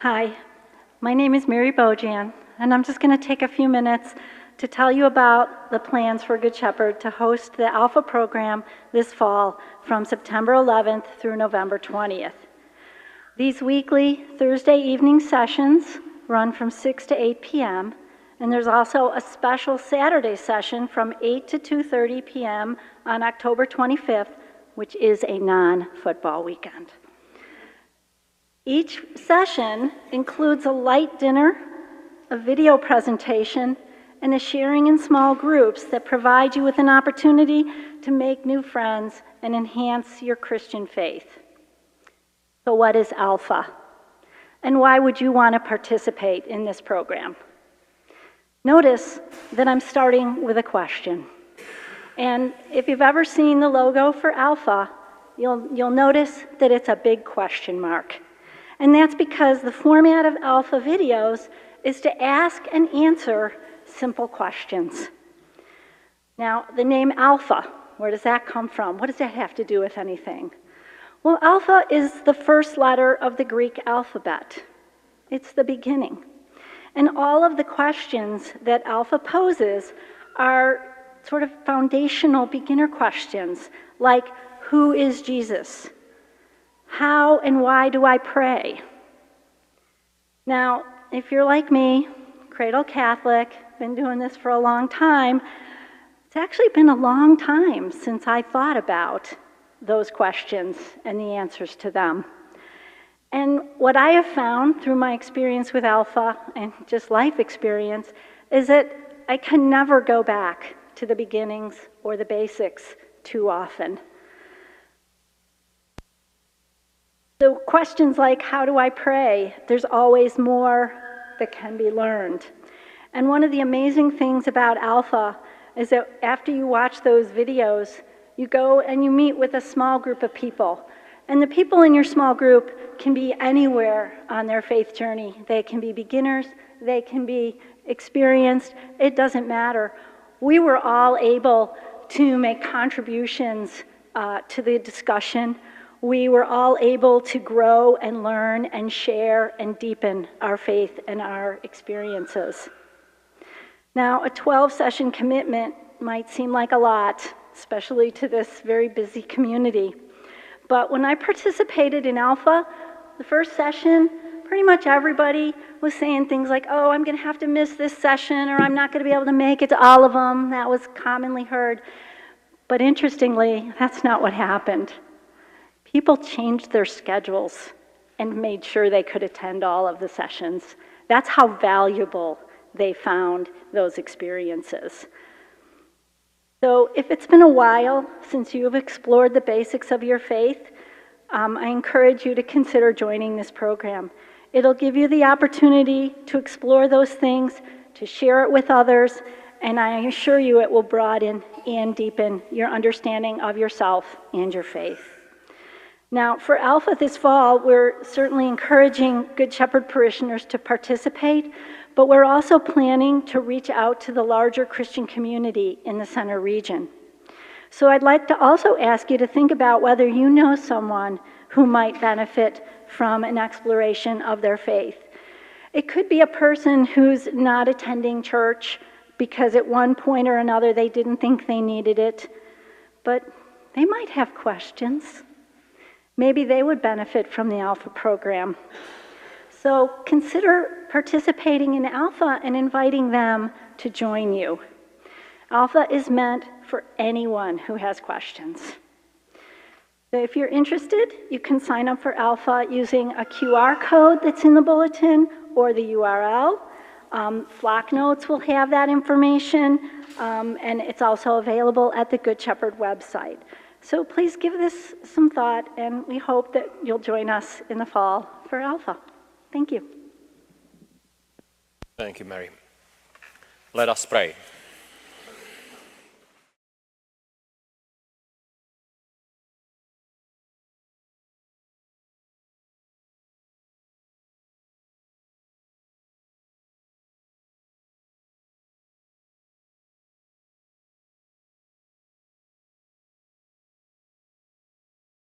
Hi, my name is Mary Bojan, and I'm just going to take a few minutes to tell you about the plans for Good Shepherd to host the Alpha program this fall from September 11th through November 20th. These weekly Thursday evening sessions run from 6 to 8 p.m., and there's also a special Saturday session from 8 to 2:30 p.m. on October 25th, which is a non-football weekend. Each session includes a light dinner, a video presentation, and a sharing in small groups that provide you with an opportunity to make new friends and enhance your Christian faith. So what is Alpha? And why would you want to participate in this program? Notice that I'm starting with a question. And if you've ever seen the logo for Alpha, you'll notice that it's a big question mark. And that's because the format of Alpha videos is to ask and answer simple questions. Now, the name Alpha, where does that come from? What does that have to do with anything? Well, Alpha is the first letter of the Greek alphabet. It's the beginning. And all of the questions that Alpha poses are sort of foundational beginner questions, like, who is Jesus? How and why do I pray? Now, if you're like me, cradle Catholic, been doing this for a long time, it's actually been a long time since I thought about those questions and the answers to them. And what I have found through my experience with Alpha and just life experience is that I can never go back to the beginnings or the basics too often. So questions like, how do I pray? There's always more that can be learned. And one of the amazing things about Alpha is that after you watch those videos, you go and you meet with a small group of people. And the people in your small group can be anywhere on their faith journey. They can be beginners, they can be experienced, it doesn't matter. We were all able to make contributions to the discussion. We were all able to grow and learn and share and deepen our faith and our experiences. Now, a 12-session commitment might seem like a lot, especially to this very busy community. But when I participated in Alpha, the first session, pretty much everybody was saying things like, oh, I'm going to have to miss this session, or I'm not going to be able to make it to all of them. That was commonly heard. But interestingly, that's not what happened. People changed their schedules and made sure they could attend all of the sessions. That's how valuable they found those experiences. So if it's been a while since you have explored the basics of your faith, I encourage you to consider joining this program. It'll give you the opportunity to explore those things, to share it with others, and I assure you it will broaden and deepen your understanding of yourself and your faith. Now, for Alpha this fall, we're certainly encouraging Good Shepherd parishioners to participate, but we're also planning to reach out to the larger Christian community in the Center region. So I'd like to also ask you to think about whether you know someone who might benefit from an exploration of their faith. It could be a person who's not attending church because at one point or another they didn't think they needed it, but they might have questions. Maybe they would benefit from the Alpha program. So consider participating in Alpha and inviting them to join you. Alpha is meant for anyone who has questions. So if you're interested, you can sign up for Alpha using a QR code that's in the bulletin or the URL. Flock Notes will have that information, and it's also available at the Good Shepherd website. So please give this some thought, and we hope that you'll join us in the fall for Alpha. Thank you. Thank you, Mary. Let us pray.